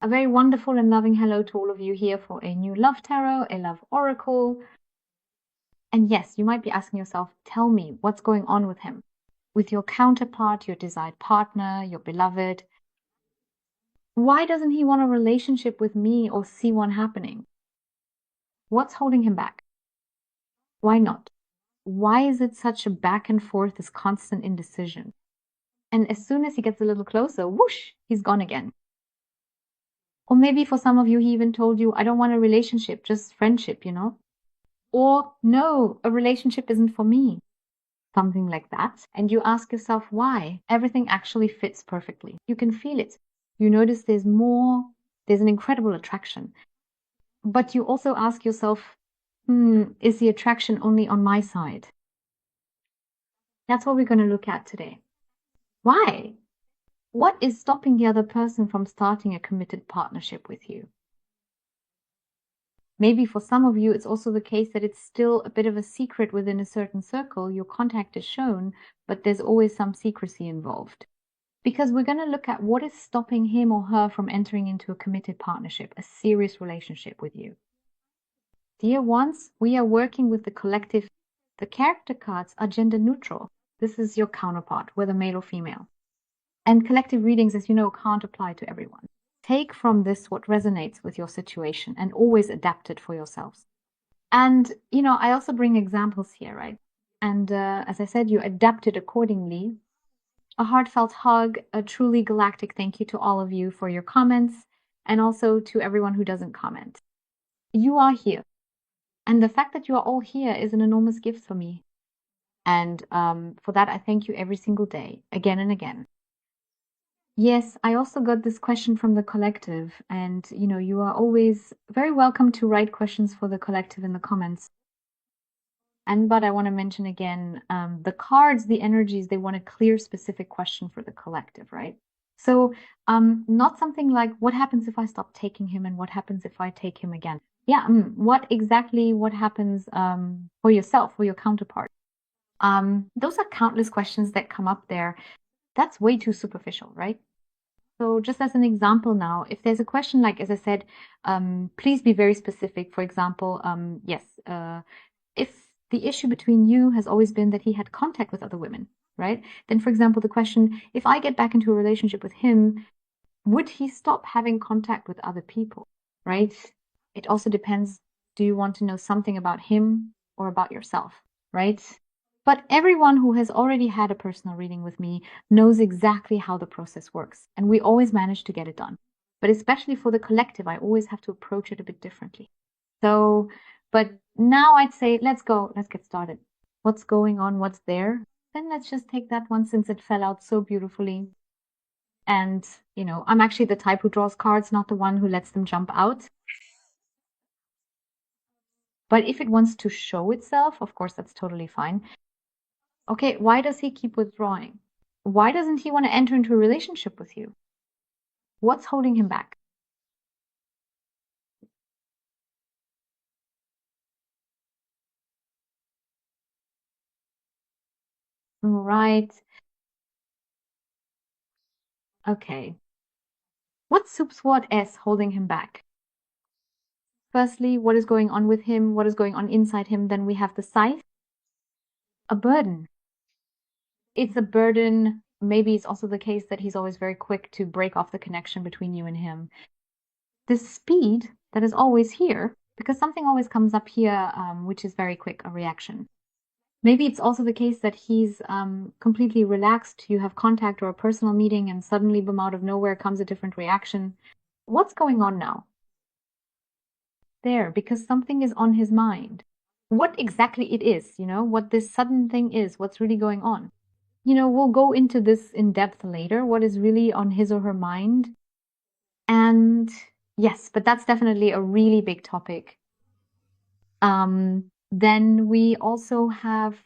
A very wonderful and loving hello to all of you here for a new love tarot, a love oracle. And yes, you might be asking yourself, tell me what's going on with him, with your counterpart, your desired partner, your beloved. Why doesn't he want a relationship with me or see one happening? What's holding him back? Why not? Why is it such a back and forth, this constant indecision? And as soon as he gets a little closer, whoosh, he's gone again. Or maybe for some of you, he even told you, I don't want a relationship, just friendship, Or, no, a relationship isn't for me. Something like that. And you ask yourself why. Everything actually fits perfectly. You can feel it. You notice there's an incredible attraction. But you also ask yourself, is the attraction only on my side? That's what we're going to look at today. Why? What is stopping the other person from starting a committed partnership with you? Maybe for some of you, it's also the case that it's still a bit of a secret within a certain circle. Your contact is shown, but there's always some secrecy involved. Because we're going to look at what is stopping him or her from entering into a committed partnership, a serious relationship with you. Dear ones, we are working with the collective. The character cards are gender neutral. This is your counterpart, whether male or female. And collective readings, as you know, can't apply to everyone. Take from this what resonates with your situation and always adapt it for yourselves. And, I also bring examples here, right? And as I said, you adapt it accordingly. A heartfelt hug, a truly galactic thank you to all of you for your comments, and also to everyone who doesn't comment. You are here. And the fact that you are all here is an enormous gift for me. And for that, I thank you every single day, again and again. Yes, I also got this question from the collective, and you are always very welcome to write questions for the collective in the comments. But I want to mention again, the cards, the energies, they want a clear, specific question for the collective, right? So not something like, what happens if I stop taking him, and what happens if I take him again? Yeah, what happens for yourself, for your counterpart? Those are countless questions that come up there. That's way too superficial, right? So just as an example now, if there's a question like, as I said, please be very specific. For example, yes, if the issue between you has always been that he had contact with other women, right? Then, for example, the question, if I get back into a relationship with him, would he stop having contact with other people, right? It also depends, do you want to know something about him or about yourself, right? But everyone who has already had a personal reading with me knows exactly how the process works, and we always manage to get it done. But especially for the collective, I always have to approach it a bit differently. So, but now I'd say, let's get started. What's going on? What's there? Then let's just take that one since it fell out so beautifully. And, I'm actually the type who draws cards, not the one who lets them jump out. But if it wants to show itself, of course, that's totally fine. Okay, why does he keep withdrawing? Why doesn't he want to enter into a relationship with you? What's holding him back? Right. Okay. What's Subsword S holding him back? Firstly, what is going on with him? What is going on inside him? Then we have the scythe. A burden. It's a burden. Maybe it's also the case that he's always very quick to break off the connection between you and him. This speed that is always here, because something always comes up here, which is very quick, a reaction. Maybe it's also the case that he's completely relaxed. You have contact or a personal meeting, and suddenly, boom, out of nowhere comes a different reaction. What's going on now? There, because something is on his mind. What exactly it is, what this sudden thing is, what's really going on. We'll go into this in depth later, what is really on his or her mind. And yes, but that's definitely a really big topic. Then we also have,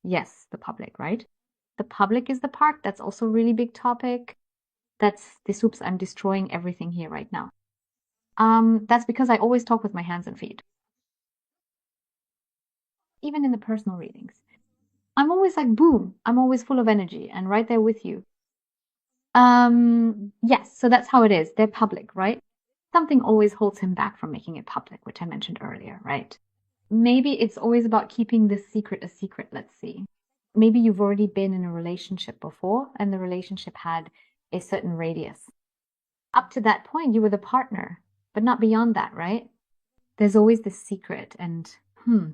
yes, the public, right? The public is the part that's also a really big topic. That's the soups. I'm destroying everything here right now. That's because I always talk with my hands and feet. Even in the personal readings. I'm always like, boom, I'm always full of energy and right there with you. Yes, so that's how it is. They're public, right? something always holds him back from making it public, which I mentioned earlier, right? Maybe it's always about keeping this secret a secret, let's see. Maybe you've already been in a relationship before and the relationship had a certain radius. Up to that point, you were the partner, but not beyond that, right? There's always this secret, and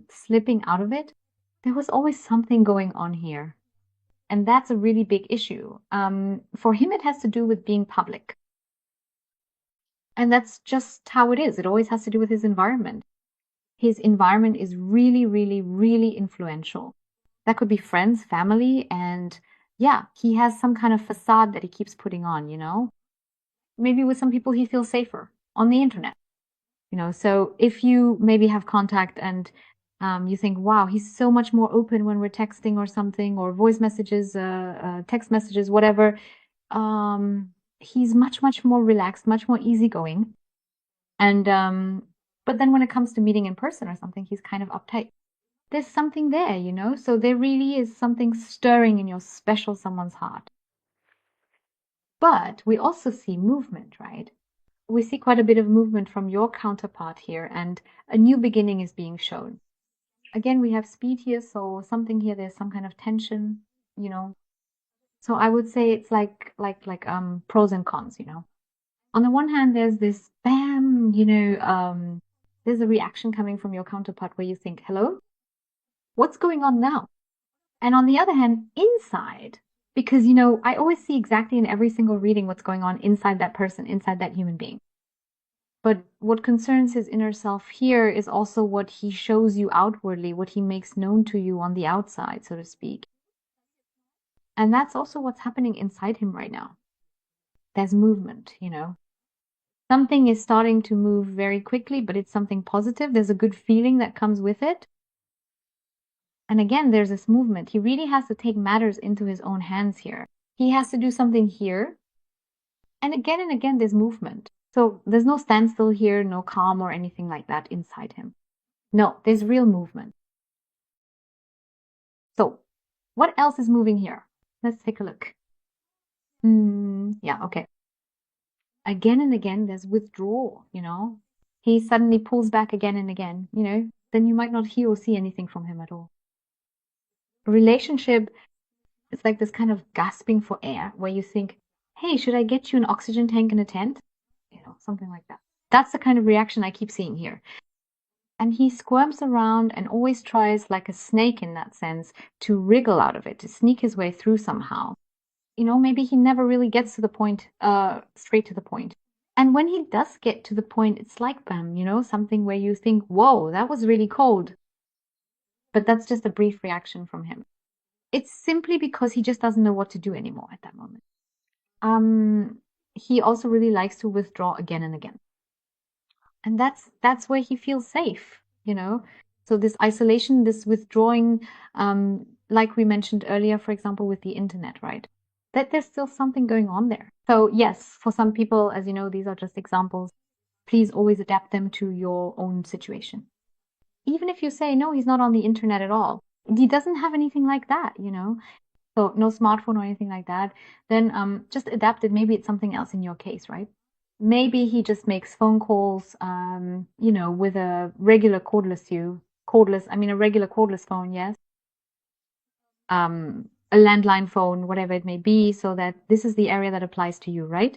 slipping out of it, there was always something going on here. And that's a really big issue. For him, it has to do with being public. And that's just how it is. It always has to do with his environment. His environment is really, really, really influential. That could be friends, family, and yeah, he has some kind of facade that he keeps putting on, you know? Maybe with some people he feels safer on the internet, you know? So if you maybe have contact and you think, wow, he's so much more open when we're texting or something, or voice messages, text messages, whatever. He's much, much more relaxed, much more easygoing. And but then when it comes to meeting in person or something, he's kind of uptight. There's something there, you know? So there really is something stirring in your special someone's heart. But we also see movement, right? We see quite a bit of movement from your counterpart here, and a new beginning is being shown. Again, we have speed here, so something here, there's some kind of tension, you know. So I would say it's like pros and cons, you know. On the one hand, there's this bam, you know, there's a reaction coming from your counterpart where you think, hello, what's going on now? And on the other hand, inside, because, you know, I always see exactly in every single reading what's going on inside that person, inside that human being. But what concerns his inner self here is also what he shows you outwardly, what he makes known to you on the outside, so to speak. And that's also what's happening inside him right now. There's movement, you know. Something is starting to move very quickly, but it's something positive. There's a good feeling that comes with it. And again, there's this movement. He really has to take matters into his own hands here. He has to do something here. And again, there's movement. So there's no standstill here, no calm or anything like that inside him. No, there's real movement. So what else is moving here? Let's take a look. Yeah, okay. Again and again, there's withdrawal, you know. He suddenly pulls back again and again, you know, then you might not hear or see anything from him at all. A relationship, it's like this kind of gasping for air where you think, hey, should I get you an oxygen tank and a tent? You know, something like that. That's the kind of reaction I keep seeing here. And he squirms around and always tries, like a snake in that sense, to wriggle out of it, to sneak his way through somehow. You know, maybe he never really gets to the point, straight to the point. And when he does get to the point, it's like bam, you know, something where you think, whoa, that was really cold. But that's just a brief reaction from him. It's simply because he just doesn't know what to do anymore at that moment. He also really likes to withdraw again and again. And that's where he feels safe, you know. So this isolation, this withdrawing, like we mentioned earlier, for example, with the internet, right? That there's still something going on there. So yes, for some people, as you know, these are just examples. Please always adapt them to your own situation. Even if you say, no, he's not on the internet at all. He doesn't have anything like that, you know. So no smartphone or anything like that. Then just adapt it. Maybe it's something else in your case, right? Maybe he just makes phone calls, you know, with a regular a regular cordless phone, yes. A landline phone, whatever it may be, so that this is the area that applies to you, right?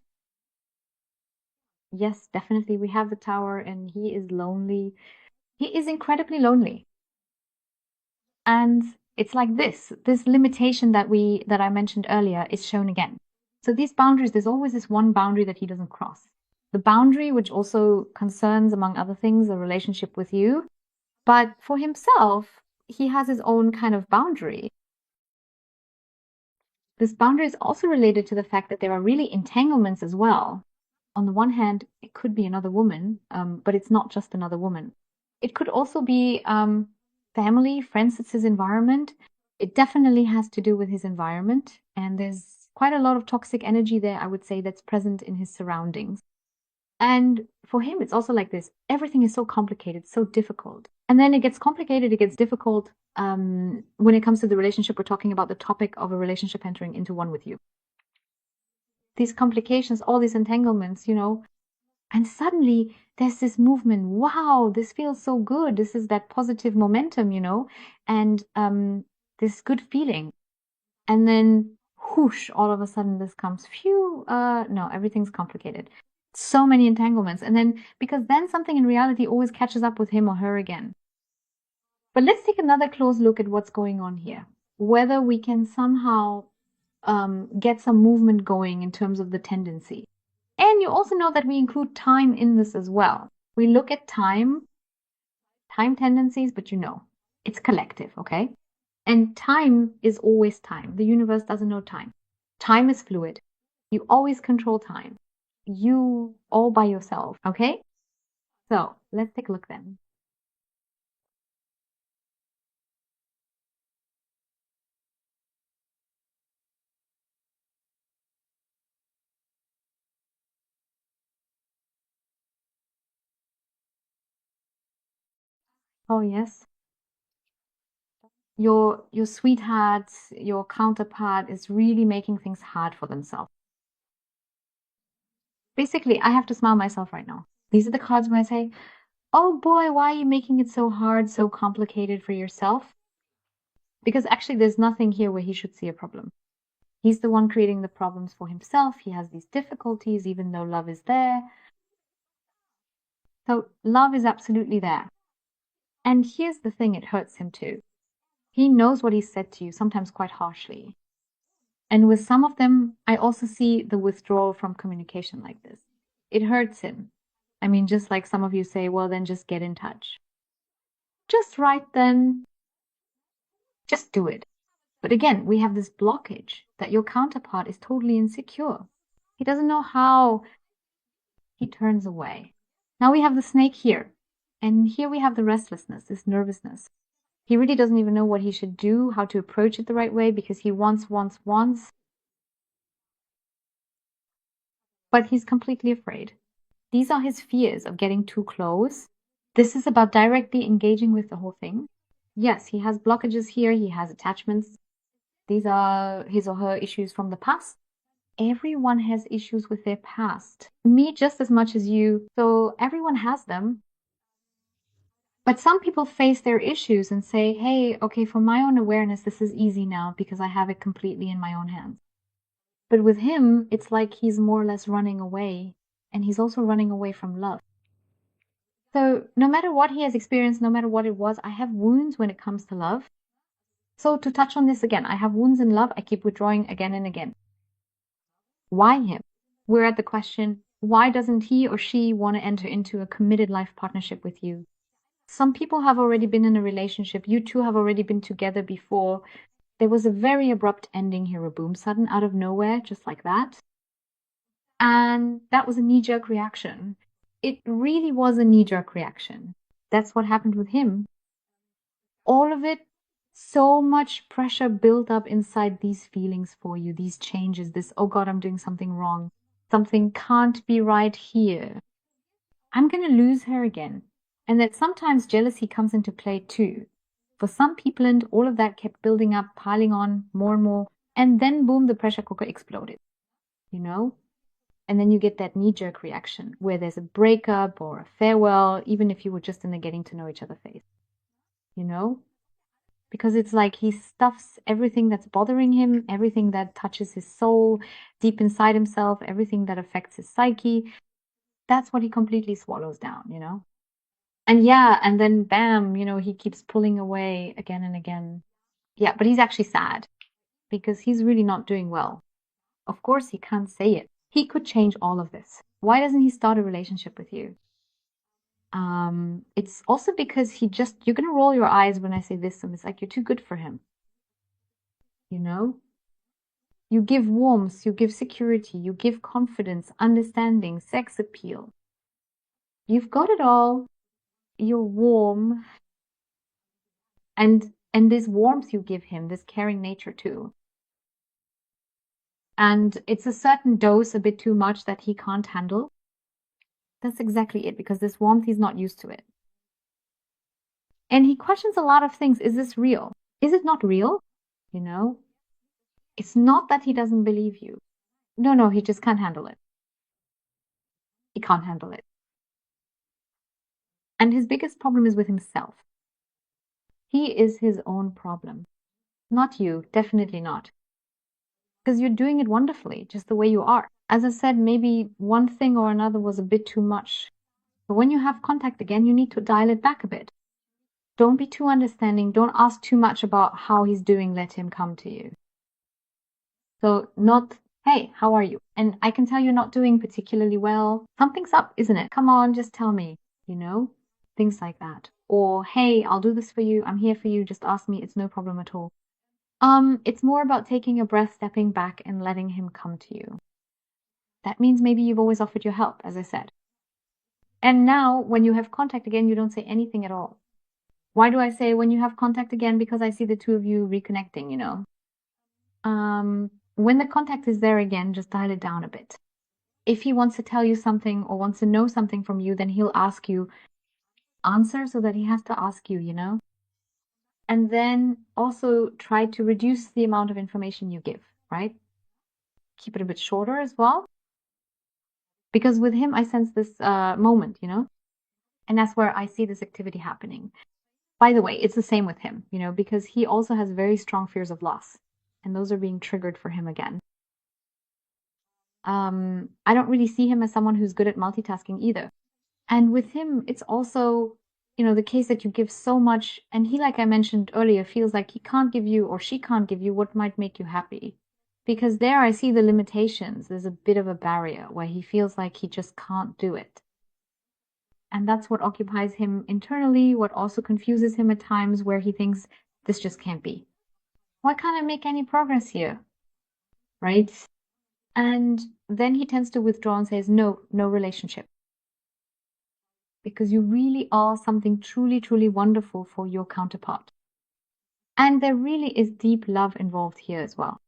Yes, definitely. We have the tower and he is lonely. He is incredibly lonely. And it's like this limitation that I mentioned earlier is shown again. So these boundaries, there's always this one boundary that he doesn't cross. The boundary, which also concerns, among other things, the relationship with you. But for himself, he has his own kind of boundary. This boundary is also related to the fact that there are really entanglements as well. On the one hand, it could be another woman, but it's not just another woman. It could also be family, friends, it's his environment. It definitely has to do with his environment. And there's quite a lot of toxic energy there, I would say, that's present in his surroundings. And for him, it's also like this. Everything is so complicated, so difficult. And then it gets complicated, it gets difficult when it comes to the relationship. We're talking about the topic of a relationship entering into one with you. These complications, all these entanglements, you know, And suddenly there's this movement. Wow, this feels so good. This is that positive momentum, and this good feeling. And then whoosh, all of a sudden this comes. Phew, no, everything's complicated. So many entanglements. And then, because then something in reality always catches up with him or her again. But let's take another close look at what's going on here. Whether we can somehow get some movement going in terms of the tendency. And you also know that we include time in this as well. We look at time tendencies, but it's collective, okay? And time is always time. The universe doesn't know time. Time is fluid. You always control time. You all by yourself, okay? So let's take a look then. Oh, yes. Your sweetheart, your counterpart is really making things hard for themselves. Basically, I have to smile myself right now. These are the cards when I say, oh boy, why are you making it so hard, so complicated for yourself? Because actually, there's nothing here where he should see a problem. He's the one creating the problems for himself. He has these difficulties, even though love is there. So, love is absolutely there. And here's the thing, it hurts him too. He knows what he said to you, sometimes quite harshly. And with some of them, I also see the withdrawal from communication like this. It hurts him. I mean, just like some of you say, well, then just get in touch. Just write then. Just do it. But again, we have this blockage that your counterpart is totally insecure. He doesn't know how. He turns away. Now we have the snake here. And here we have the restlessness, this nervousness. He really doesn't even know what he should do, how to approach it the right way, because he wants. But he's completely afraid. These are his fears of getting too close. This is about directly engaging with the whole thing. Yes, he has blockages here, he has attachments. These are his or her issues from the past. Everyone has issues with their past. Me just as much as you. So everyone has them. But some people face their issues and say, hey, okay, for my own awareness, this is easy now because I have it completely in my own hands. But with him, it's like he's more or less running away. And he's also running away from love. So no matter what he has experienced, no matter what it was, I have wounds when it comes to love. So to touch on this again, I have wounds in love. I keep withdrawing again and again. Why him? We're at the question, why doesn't he or she want to enter into a committed life partnership with you? Some people have already been in a relationship. You two have already been together before. There was a very abrupt ending here, a boom sudden out of nowhere, just like that. And that was a knee-jerk reaction. It really was a knee-jerk reaction. That's what happened with him. All of it, so much pressure built up inside these feelings for you, these changes, this, oh God, I'm doing something wrong. Something can't be right here. I'm going to lose her again. And that sometimes jealousy comes into play too. For some people, and all of that kept building up, piling on more and more. And then, boom, the pressure cooker exploded. And then you get that knee-jerk reaction where there's a breakup or a farewell, even if you were just in the getting to know each other phase. Because it's like he stuffs everything that's bothering him, everything that touches his soul deep inside himself, everything that affects his psyche. That's what he completely swallows down. And yeah, and then bam, he keeps pulling away again and again. Yeah, but he's actually sad because he's really not doing well. Of course, he can't say it. He could change all of this. Why doesn't he start a relationship with you? It's also because you're going to roll your eyes when I say this, and it's like you're too good for him. You give warmth, you give security, you give confidence, understanding, sex appeal. You've got it all. You're warm. And this warmth you give him, this caring nature too. And it's a certain dose, a bit too much, that he can't handle. That's exactly it, because this warmth, he's not used to it. And he questions a lot of things. Is this real? Is it not real? It's not that he doesn't believe you. No, he just can't handle it. He can't handle it. And his biggest problem is with himself. He is his own problem, not you, definitely not. Because you're doing it wonderfully, just the way you are. As I said, maybe one thing or another was a bit too much. But when you have contact again, you need to dial it back a bit. Don't be too understanding. Don't ask too much about how he's doing. Let him come to you. So not, hey, how are you? And I can tell you're not doing particularly well. Something's up, isn't it? Come on, just tell me, you know? Things like that. Or, hey, I'll do this for you. I'm here for you. Just ask me. It's no problem at all. It's more about taking a breath, stepping back, and letting him come to you. That means maybe you've always offered your help, as I said. And now, when you have contact again, you don't say anything at all. Why do I say when you have contact again? Because I see the two of you reconnecting, you know. When the contact is there again, just dial it down a bit. If he wants to tell you something or wants to know something from you, then he'll ask you, answer so that he has to ask you, you know. And then also try to reduce the amount of information you give, right? Keep it a bit shorter as well. Because with him, I sense this moment, you know, and that's where I see this activity happening. By the way, it's the same with him, you know, because he also has very strong fears of loss, and those are being triggered for him again. I don't really see him as someone who's good at multitasking either. And with him, it's also, you know, the case that you give so much, and he, like I mentioned earlier, feels like he can't give you or she can't give you what might make you happy. Because there I see the limitations. There's a bit of a barrier where he feels like he just can't do it. And that's what occupies him internally, what also confuses him at times, where he thinks, this just can't be. Why can't I make any progress here? Right? And then he tends to withdraw and says, no, no relationship. Because you really are something truly, truly wonderful for your counterpart. And there really is deep love involved here as well.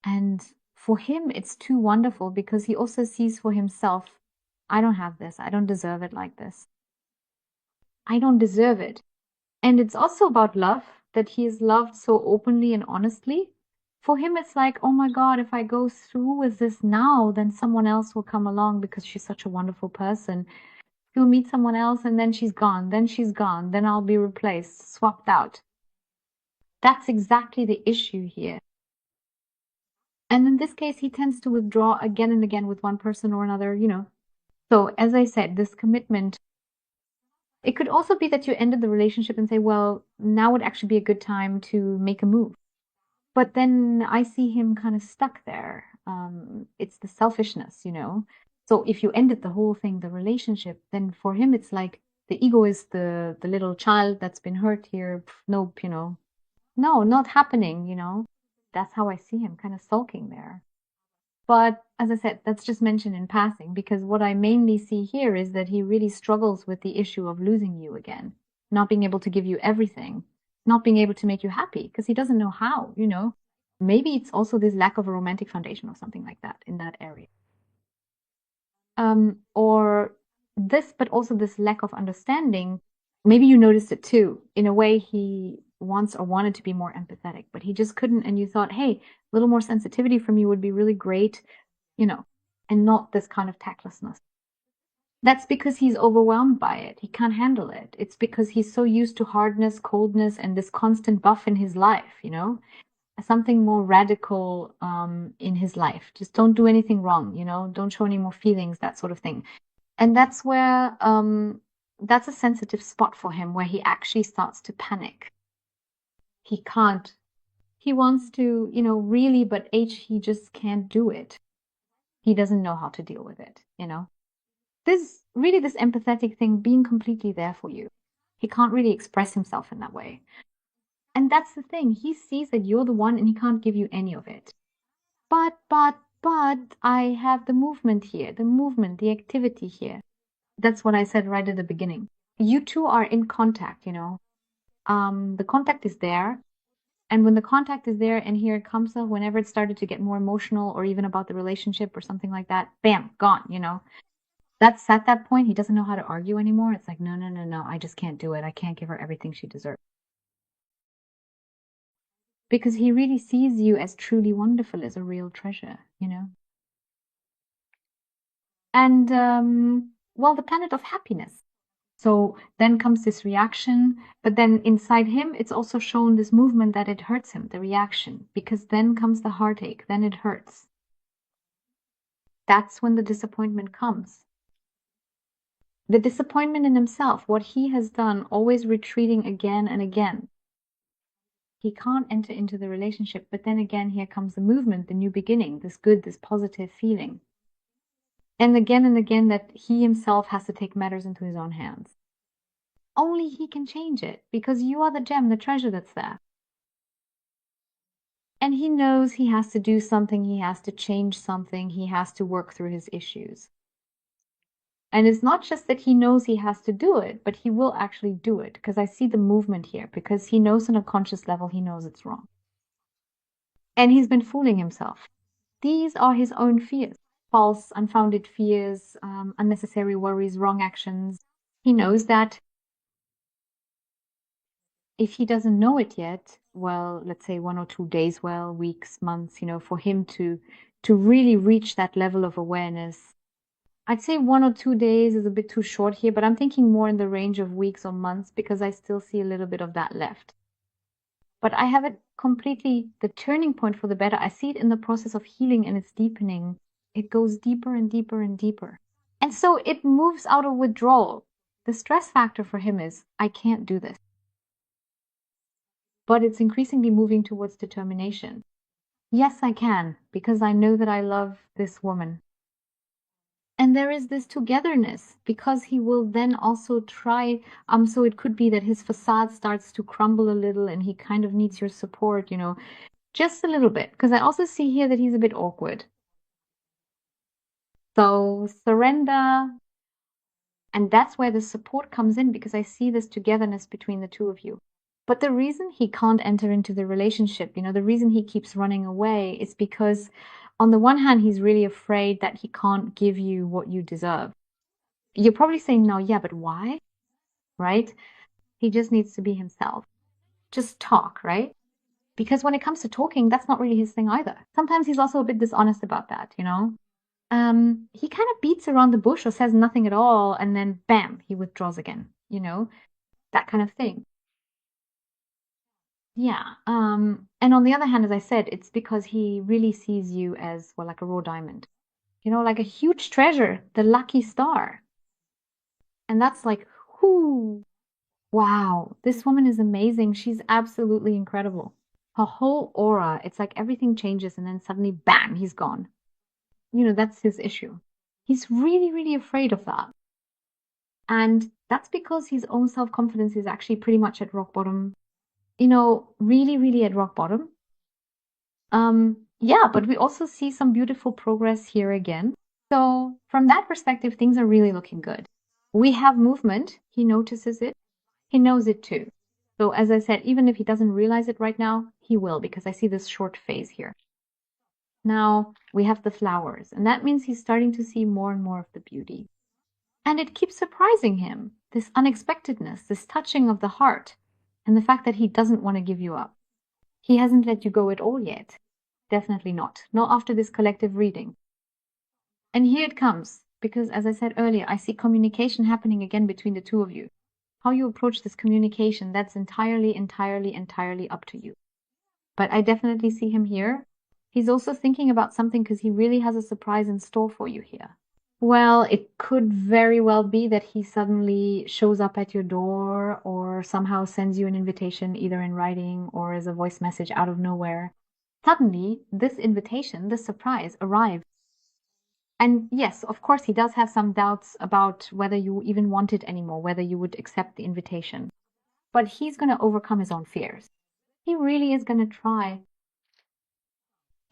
And for him, it's too wonderful because he also sees for himself, I don't have this. I don't deserve it like this. I don't deserve it. And it's also about love, that he is loved so openly and honestly. For him, it's like, oh my God, if I go through with this now, then someone else will come along because she's such a wonderful person. He'll meet someone else and then she's gone, then I'll be replaced, swapped out. That's exactly the issue here. And in this case, he tends to withdraw again and again with one person or another, you know. So, as I said, this commitment, it could also be that you ended the relationship and say, well, now would actually be a good time to make a move. But then I see him kind of stuck there. It's the selfishness, you know. So if you ended the whole thing, the relationship, then for him it's like the ego is the little child that's been hurt here. Nope, you know. No, not happening, you know. That's how I see him kind of sulking there. But as I said, that's just mentioned in passing because what I mainly see here is that he really struggles with the issue of losing you again, not being able to give you everything, not being able to make you happy because he doesn't know how, you know. Maybe it's also this lack of a romantic foundation or something like that in that area. Or this, but also this lack of understanding. Maybe you noticed it too. In a way, he wants or wanted to be more empathetic, but he just couldn't. And you thought, hey, a little more sensitivity from you would be really great, you know, and not this kind of tactlessness. That's because he's overwhelmed by it. He can't handle it. It's because he's so used to hardness, coldness, and this constant buff in his life, you know? Something more radical in his life. Just don't do anything wrong, you know? Don't show any more feelings, that sort of thing. And that's where that's a sensitive spot for him where he actually starts to panic. He can't. He wants to, you know, really, but he just can't do it. He doesn't know how to deal with it, you know? This empathetic thing being completely there for you. He can't really express himself in that way. And that's the thing. He sees that you're the one and he can't give you any of it. But I have the movement here, the activity here. That's what I said right at the beginning. You two are in contact, you know. The contact is there. And when the contact is there and here it comes up, whenever it started to get more emotional or even about the relationship or something like that, bam, gone, you know. That's at that point, he doesn't know how to argue anymore. It's like, no, no, no, no, I just can't do it. I can't give her everything she deserves. Because he really sees you as truly wonderful, as a real treasure, you know? And, well, the planet of happiness. So then comes this reaction, but then inside him, it's also shown this movement that it hurts him, the reaction, because then comes the heartache, then it hurts. That's when the disappointment comes. The disappointment in himself, what he has done, always retreating again and again. He can't enter into the relationship, but then again, here comes the movement, the new beginning, this good, this positive feeling. And again, that he himself has to take matters into his own hands. Only he can change it, because you are the gem, the treasure that's there. And he knows he has to do something, he has to change something, he has to work through his issues. And it's not just that he knows he has to do it, but he will actually do it, because I see the movement here, because he knows on a conscious level, he knows it's wrong. And he's been fooling himself. These are his own fears, false, unfounded fears, unnecessary worries, wrong actions. He knows that if he doesn't know it yet, well, let's say 1 or 2 days, well, weeks, months, for him to really reach that level of awareness. I'd say 1 or 2 days is a bit too short here, but I'm thinking more in the range of weeks or months because I still see a little bit of that left. But I have it completely, the turning point for the better. I see it in the process of healing and it's deepening. It goes deeper and deeper and deeper. And so it moves out of withdrawal. The stress factor for him is, I can't do this. But it's increasingly moving towards determination. Yes, I can, because I know that I love this woman. And there is this togetherness, because he will then also try, so it could be that his facade starts to crumble a little and he kind of needs your support, just a little bit. Because I also see here that he's a bit awkward. So surrender. And that's where the support comes in, because I see this togetherness between the two of you. But the reason he can't enter into the relationship, the reason he keeps running away is because on the one hand, he's really afraid that he can't give you what you deserve. You're probably saying, no, yeah, but why? Right? He just needs to be himself. Just talk, right? Because when it comes to talking, that's not really his thing either. Sometimes he's also a bit dishonest about that, he kind of beats around the bush or says nothing at all, and then bam, he withdraws again, that kind of thing. Yeah. And on the other hand, as I said, it's because he really sees you as, well, like a raw diamond, like a huge treasure, the lucky star. And that's like, whoo, wow, this woman is amazing. She's absolutely incredible. Her whole aura, it's like everything changes and then suddenly, bam, he's gone. That's his issue. He's really, really afraid of that. And that's because his own self-confidence is actually pretty much at rock bottom, really, really at rock bottom. Yeah, but we also see some beautiful progress here again. So from that perspective, things are really looking good. We have movement. He notices it. He knows it too. So as I said, even if he doesn't realize it right now, he will, because I see this short phase here. Now we have the flowers, and that means he's starting to see more and more of the beauty. And it keeps surprising him, this unexpectedness, this touching of the heart, and the fact that he doesn't want to give you up. He hasn't let you go at all yet. Definitely not. Not after this collective reading. And here it comes, because as I said earlier, I see communication happening again between the two of you. How you approach this communication, that's entirely, entirely, entirely up to you. But I definitely see him here. He's also thinking about something because he really has a surprise in store for you here. Well, it could very well be that he suddenly shows up at your door or somehow sends you an invitation, either in writing or as a voice message out of nowhere. Suddenly, this invitation, this surprise, arrives. And yes, of course, he does have some doubts about whether you even want it anymore, whether you would accept the invitation. But he's going to overcome his own fears. He really is going to try.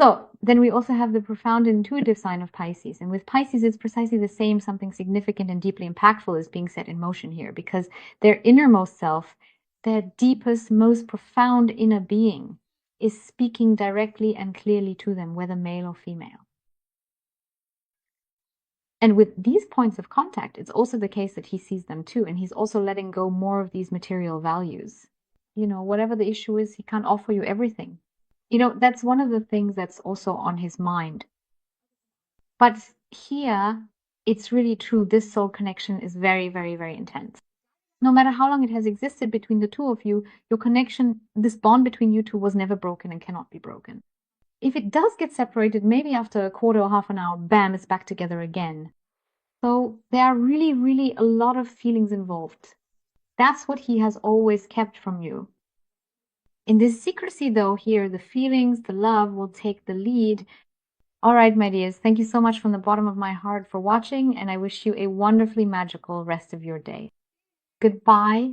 So then we also have the profound intuitive sign of Pisces. And with Pisces, it's precisely the same. Something significant and deeply impactful is being set in motion here, because their innermost self, their deepest, most profound inner being, is speaking directly and clearly to them, whether male or female. And with these points of contact, it's also the case that he sees them too. And he's also letting go more of these material values. Whatever the issue is, he can't offer you everything. That's one of the things that's also on his mind. But here, it's really true. This soul connection is very, very, very intense. No matter how long it has existed between the two of you, your connection, this bond between you two was never broken and cannot be broken. If it does get separated, maybe after a quarter or half an hour, bam, it's back together again. So there are really, really a lot of feelings involved. That's what he has always kept from you. In this secrecy, though, here, the feelings, the love will take the lead. All right, my dears, thank you so much from the bottom of my heart for watching, and I wish you a wonderfully magical rest of your day. Goodbye.